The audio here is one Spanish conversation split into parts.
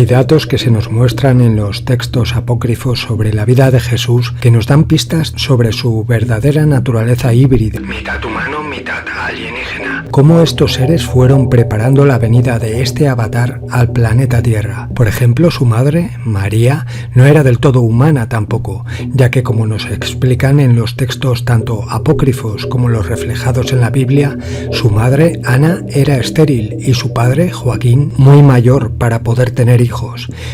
Hay datos que se nos muestran en los textos apócrifos sobre la vida de Jesús que nos dan pistas sobre su verdadera naturaleza híbrida, mitad humano, mitad alienígena. Cómo estos seres fueron preparando la venida de este avatar al planeta Tierra. Por ejemplo, su madre, María, no era del todo humana tampoco, ya que como nos explican en los textos tanto apócrifos como los reflejados en la Biblia, su madre, Ana, era estéril y su padre, Joaquín, muy mayor para poder tener hijos.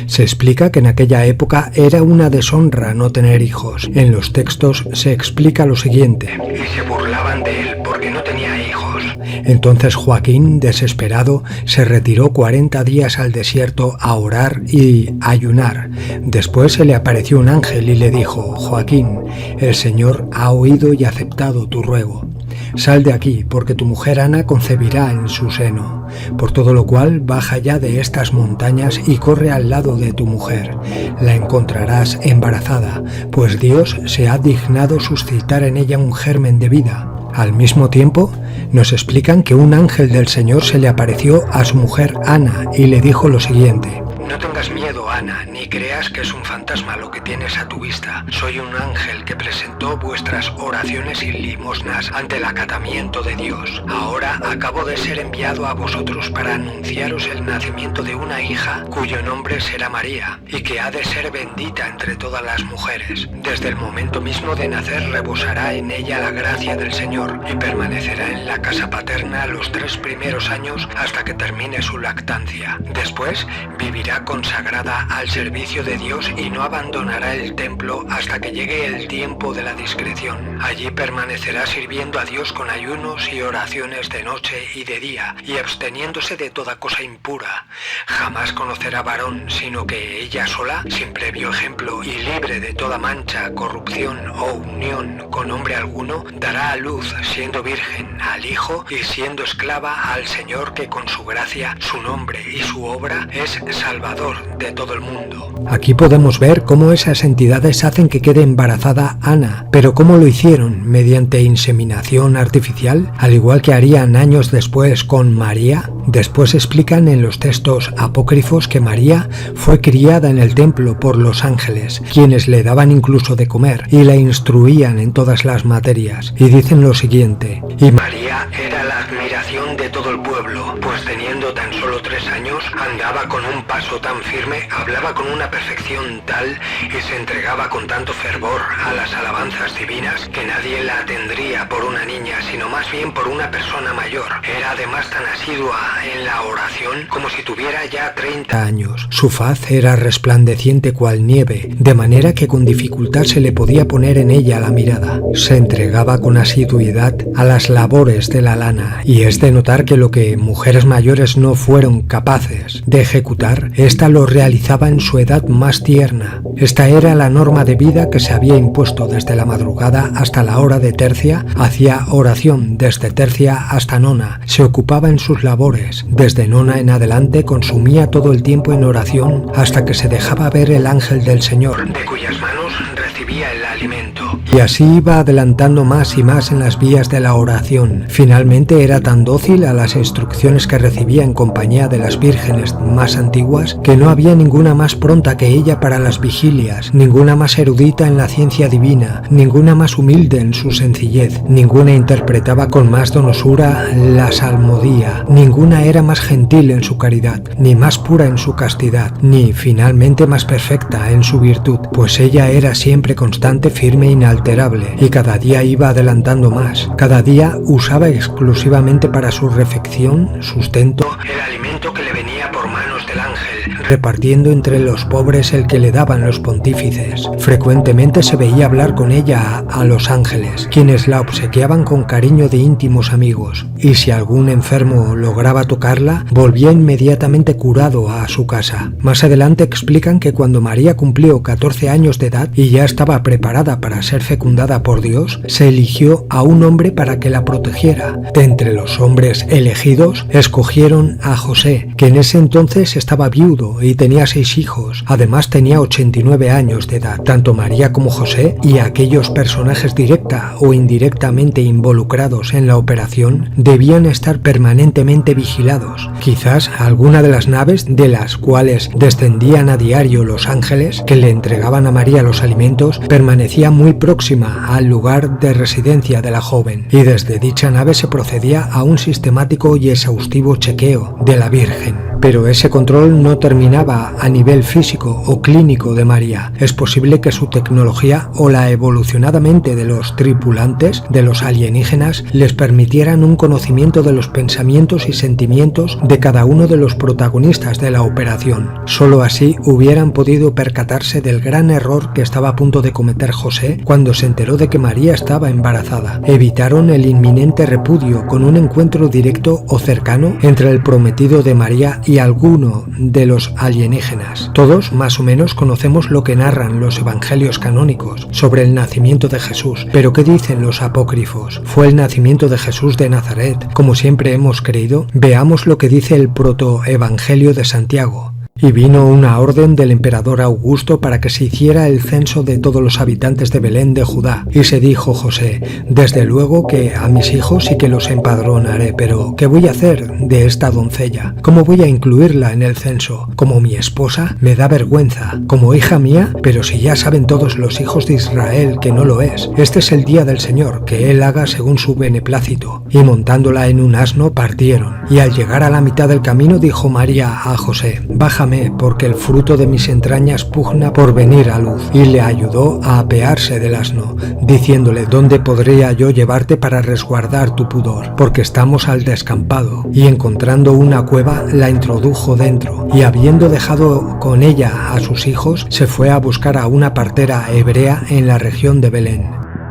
Se explica que en aquella época era una deshonra no tener hijos. En los textos se explica lo siguiente: y se burlaban de él porque no tenía hijos. Entonces Joaquín, desesperado, se retiró 40 días al desierto a orar y ayunar. Después se le apareció un ángel y le dijo: Joaquín, el Señor ha oído y aceptado tu ruego. Sal de aquí, porque tu mujer Ana concebirá en su seno. Por todo lo cual, baja ya de estas montañas y corre al lado de tu mujer. La encontrarás embarazada, pues Dios se ha dignado suscitar en ella un germen de vida. Al mismo tiempo, nos explican que un ángel del Señor se le apareció a su mujer Ana y le dijo lo siguiente: no tengas miedo, Ana, ni creas que es un fantasma lo que tienes a tu vista. Soy un ángel que presentó vuestras oraciones y limosnas ante el acatamiento de Dios. Ahora acabo de ser enviado a vosotros para anunciaros el nacimiento de una hija cuyo nombre será María, y que ha de ser bendita entre todas las mujeres. Desde el momento mismo de nacer rebosará en ella la gracia del Señor, y permanecerá en la casa paterna los 3 primeros años hasta que termine su lactancia. Después vivirá consagrada al servicio de Dios y no abandonará el templo hasta que llegue el tiempo de la discreción. Allí permanecerá sirviendo a Dios con ayunos y oraciones de noche y de día, y absteniéndose de toda cosa impura. Jamás conocerá varón, sino que ella sola, sin previo ejemplo y libre de toda mancha, corrupción o unión con hombre alguno, dará a luz, siendo virgen, al Hijo y siendo esclava al Señor, que con su gracia, su nombre y su obra es Salvador de todo el mundo. Aquí podemos ver cómo esas entidades hacen que quede embarazada Ana, pero ¿cómo lo hicieron? ¿Mediante inseminación artificial? Al igual que harían años después con María. Después explican en los textos apócrifos que María fue criada en el templo por los ángeles, quienes le daban incluso de comer y la instruían en todas las materias. Y dicen lo siguiente: y María era la admiración de todo el pueblo, pues teniendo tan solo 3 años, andaba con un paso tan firme, hablaba con una perfección tal y se entregaba con tanto fervor a las alabanzas divinas que nadie la tendría por una niña, sino más bien por una persona mayor. Era además tan asidua en la oración como si tuviera ya 30 años. Su faz era resplandeciente cual nieve, de manera que con dificultad se le podía poner en ella la mirada. Se entregaba con asiduidad a las labores de la lana, y es de notar que lo que mujeres mayores no fueron capaces de ejecutar, ésta lo realizaba en su edad más tierna. Esta era la norma de vida que se había impuesto desde la madrugada hasta la hora de tercia, hacía oración desde tercia hasta nona, se ocupaba en sus labores. Desde nona en adelante consumía todo el tiempo en oración hasta que se dejaba ver el ángel del Señor, de cuyas manos recibía el alimento. Y así iba adelantando más y más en las vías de la oración. Finalmente era tan dócil a las instrucciones que recibía en compañía de las vírgenes más antiguas que no había ninguna más pronta que ella para las vigilias, ninguna más erudita en la ciencia divina, ninguna más humilde en su sencillez, ninguna interpretaba con más donosura la salmodia, ninguna era más gentil en su caridad, ni más pura en su castidad, ni finalmente más perfecta en su virtud, pues ella era siempre constante, firme e inalterable, y cada día iba adelantando más. Cada día usaba exclusivamente para su refección, sustento, el alimento que le venía por manos del ángel, repartiendo entre los pobres el que le daban los pontífices. Frecuentemente se veía hablar con ella a los ángeles, quienes la obsequiaban con cariño de íntimos amigos, y si algún enfermo lograba tocarla, volvía inmediatamente curado a su casa. Más adelante explican que cuando María cumplió 14 años de edad y ya estaba preparada para ser fecundada por Dios, se eligió a un hombre para que la protegiera. De entre los hombres elegidos, escogieron a José, que en ese entonces estaba viudo marido y tenía 6 hijos. Además tenía 89 años de edad. Tanto María como José y aquellos personajes directa o indirectamente involucrados en la operación debían estar permanentemente vigilados. Quizás alguna de las naves de las cuales descendían a diario los ángeles que le entregaban a María los alimentos permanecía muy próxima al lugar de residencia de la joven, y desde dicha nave se procedía a un sistemático y exhaustivo chequeo de la Virgen. Pero ese control no terminaba a nivel físico o clínico de María. Es posible que su tecnología o la evolucionada mente de los tripulantes de los alienígenas les permitieran un conocimiento de los pensamientos y sentimientos de cada uno de los protagonistas de la operación. Solo así hubieran podido percatarse del gran error que estaba a punto de cometer José cuando se enteró de que María estaba embarazada. Evitaron el inminente repudio con un encuentro directo o cercano entre el prometido de María y alguno de los alienígenas. Todos más o menos conocemos lo que narran los evangelios canónicos sobre el nacimiento de Jesús, pero ¿qué dicen los apócrifos? ¿Fue el nacimiento de Jesús de Nazaret, como siempre hemos creído? Veamos lo que dice el protoevangelio de Santiago. Y vino una orden del emperador Augusto para que se hiciera el censo de todos los habitantes de Belén de Judá. Y se dijo José: desde luego que a mis hijos sí que los empadronaré, pero ¿qué voy a hacer de esta doncella? ¿Cómo voy a incluirla en el censo? Como mi esposa, me da vergüenza. Como hija mía, pero si ya saben todos los hijos de Israel que no lo es. Este es el día del Señor, que Él haga según su beneplácito. Y montándola en un asno partieron. Y al llegar a la mitad del camino dijo María a José: baja, porque el fruto de mis entrañas pugna por venir a luz. Y le ayudó a apearse del asno, diciéndole: ¿dónde podría yo llevarte para resguardar tu pudor? Porque estamos al descampado. Y encontrando una cueva, la introdujo dentro, y habiendo dejado con ella a sus hijos, se fue a buscar a una partera hebrea en la región de Belén.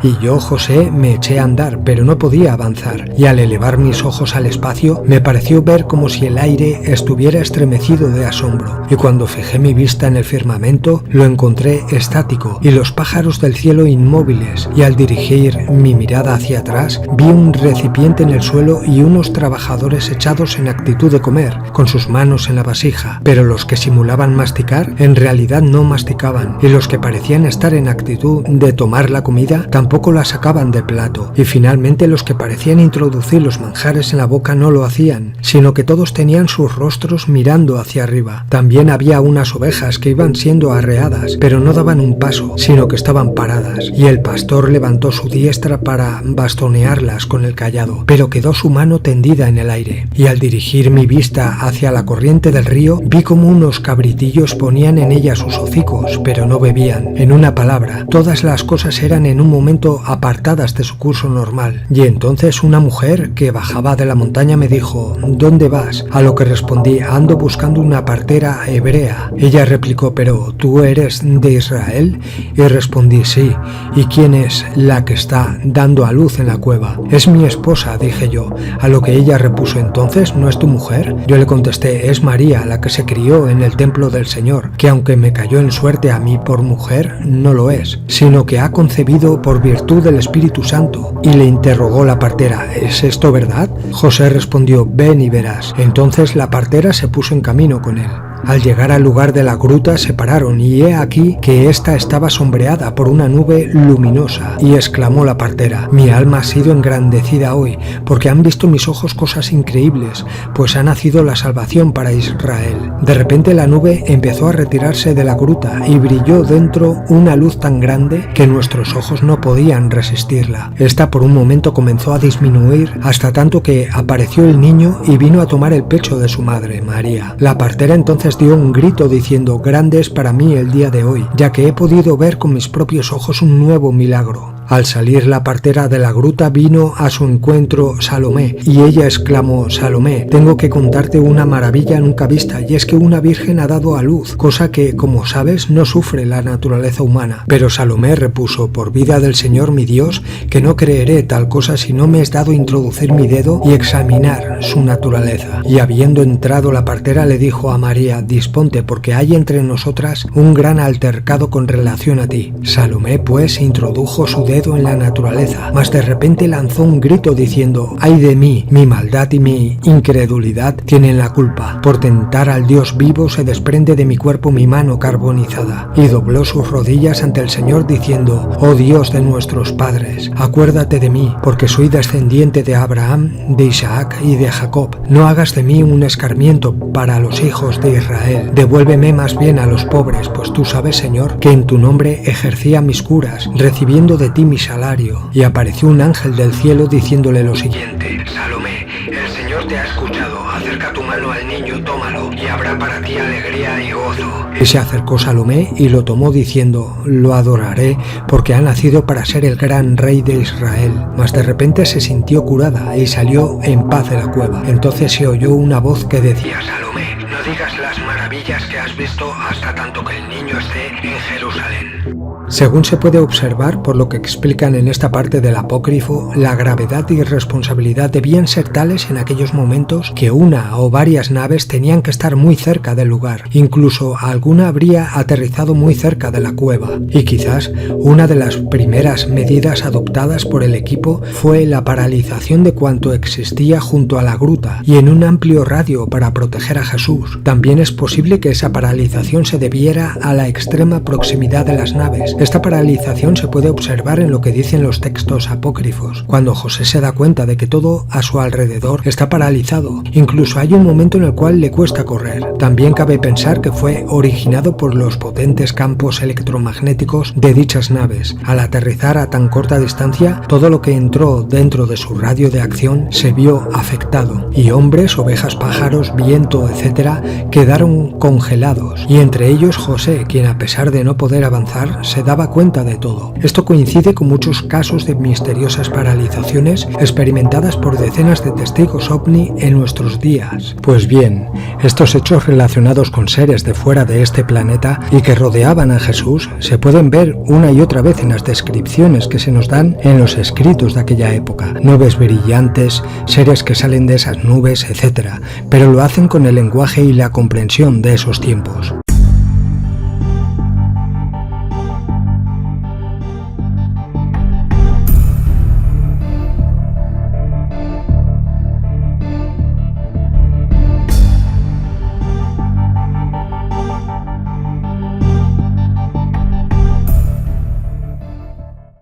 Y yo, José, me eché a andar, pero no podía avanzar, y al elevar mis ojos al espacio, me pareció ver como si el aire estuviera estremecido de asombro, y cuando fijé mi vista en el firmamento, lo encontré estático, y los pájaros del cielo inmóviles, y al dirigir mi mirada hacia atrás, vi un recipiente en el suelo y unos trabajadores echados en actitud de comer, con sus manos en la vasija, pero los que simulaban masticar, en realidad no masticaban, y los que parecían estar en actitud de tomar la comida, tampoco la sacaban del plato, y finalmente los que parecían introducir los manjares en la boca no lo hacían, sino que todos tenían sus rostros mirando hacia arriba. También había unas ovejas que iban siendo arreadas, pero no daban un paso, sino que estaban paradas, y el pastor levantó su diestra para bastonearlas con el cayado, pero quedó su mano tendida en el aire. Y al dirigir mi vista hacia la corriente del río, vi como unos cabritillos ponían en ella sus hocicos, pero no bebían. En una palabra, todas las cosas eran en un momento apartadas de su curso normal. Y entonces una mujer que bajaba de la montaña me dijo: ¿dónde vas? A lo que respondí: ando buscando una partera hebrea. Ella replicó: ¿pero tú eres de Israel? Y respondí: sí. ¿Y quién es la que está dando a luz en la cueva? Es mi esposa, dije yo. A lo que ella repuso: ¿entonces no es tu mujer? Yo le contesté: es María, la que se crió en el templo del Señor, que aunque me cayó en suerte a mí por mujer, no lo es, sino que ha concebido por virtud del Espíritu Santo. Y le interrogó la partera: ¿es esto verdad? José respondió: ven y verás. Entonces la partera se puso en camino con él. Al llegar al lugar de la gruta se pararon, y he aquí que ésta estaba sombreada por una nube luminosa. Y exclamó la partera: mi alma ha sido engrandecida hoy, porque han visto mis ojos cosas increíbles, pues ha nacido la salvación para Israel. De repente la nube empezó a retirarse de la gruta, y brilló dentro una luz tan grande que nuestros ojos no podían resistirla. Esta por un momento comenzó a disminuir, hasta tanto que apareció el niño y vino a tomar el pecho de su madre, María. La partera entonces dio un grito diciendo: grande es para mí el día de hoy, ya que he podido ver con mis propios ojos un nuevo milagro. Al salir la partera de la gruta vino a su encuentro Salomé, y ella exclamó: Salomé, tengo que contarte una maravilla nunca vista, y es que una virgen ha dado a luz, cosa que, como sabes, no sufre la naturaleza humana. Pero Salomé repuso: por vida del Señor mi Dios, que no creeré tal cosa si no me es dado introducir mi dedo y examinar su naturaleza. Y habiendo entrado la partera le dijo a María: disponte, porque hay entre nosotras un gran altercado con relación a ti. Salomé pues introdujo su dedo dedo en la naturaleza, mas de repente lanzó un grito diciendo: ¡ay de mí! Mi maldad y mi incredulidad tienen la culpa. Por tentar al Dios vivo se desprende de mi cuerpo mi mano carbonizada. Y dobló sus rodillas ante el Señor diciendo: oh Dios de nuestros padres, acuérdate de mí, porque soy descendiente de Abraham, de Isaac y de Jacob. No hagas de mí un escarmiento para los hijos de Israel. Devuélveme más bien a los pobres, pues tú sabes, Señor, que en tu nombre ejercía mis curas, recibiendo de ti mi salario. Y apareció un ángel del cielo diciéndole lo siguiente: Salomé, el Señor te ha escuchado, acerca tu mano al niño, tómalo, y habrá para ti alegría y gozo. Y se acercó Salomé y lo tomó diciendo: lo adoraré, porque ha nacido para ser el gran rey de Israel. Mas de repente se sintió curada y salió en paz de la cueva. Entonces se oyó una voz que decía: Salomé, no digas las maravillas que has visto hasta tanto que el niño esté en Jerusalén. Según se puede observar por lo que explican en esta parte del apócrifo, la gravedad y responsabilidad debían ser tales en aquellos momentos que una o varias naves tenían que estar muy cerca del lugar. Incluso alguna habría aterrizado muy cerca de la cueva. Y quizás una de las primeras medidas adoptadas por el equipo fue la paralización de cuanto existía junto a la gruta y en un amplio radio para proteger a Jesús. También es posible que esa paralización se debiera a la extrema proximidad de las naves. Esta paralización se puede observar en lo que dicen los textos apócrifos, cuando José se da cuenta de que todo a su alrededor está paralizado. Incluso hay un momento en el cual le cuesta correr. También cabe pensar que fue originado por los potentes campos electromagnéticos de dichas naves. Al aterrizar a tan corta distancia, todo lo que entró dentro de su radio de acción se vio afectado, y hombres, ovejas, pájaros, viento, etc., quedaron congelados, y entre ellos José, quien a pesar de no poder avanzar, se daba cuenta de todo. Esto coincide con muchos casos de misteriosas paralizaciones experimentadas por decenas de testigos ovni en nuestros días. Pues bien, estos hechos relacionados con seres de fuera de este planeta y que rodeaban a Jesús se pueden ver una y otra vez en las descripciones que se nos dan en los escritos de aquella época. Nubes brillantes, seres que salen de esas nubes, etc., pero lo hacen con el lenguaje y la comprensión de esos tiempos.